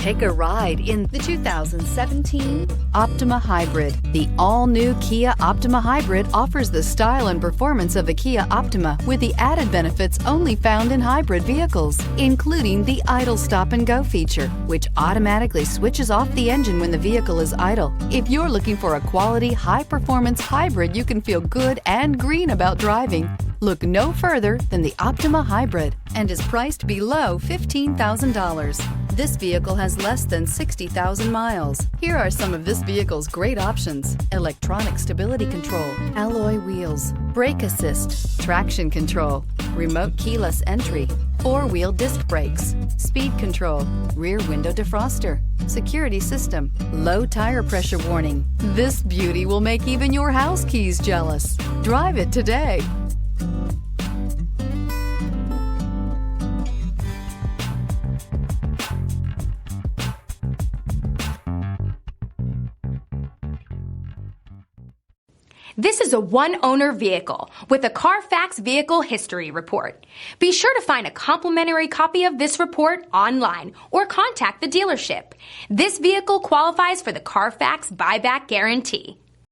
Take a ride in the 2017 Optima Hybrid. The all-new Kia Optima Hybrid offers the style and performance of the Kia Optima with the added benefits only found in hybrid vehicles, including the idle stop and go feature, which automatically switches off the engine when the vehicle is idle. If you're looking for a quality, high-performance hybrid you can feel good and green about driving, look no further than the Optima Hybrid and is priced below $15,000. This vehicle has less than 60,000 miles. Here are some of this vehicle's great options: electronic stability control, alloy wheels, brake assist, traction control, remote keyless entry, four-wheel disc brakes, speed control, rear window defroster, security system, low tire pressure warning. This beauty will make even your house keys jealous. Drive it today. This is a one-owner vehicle with a Carfax Vehicle History Report. Be sure to find a complimentary copy of this report online or contact the dealership. This vehicle qualifies for the Carfax Buyback Guarantee.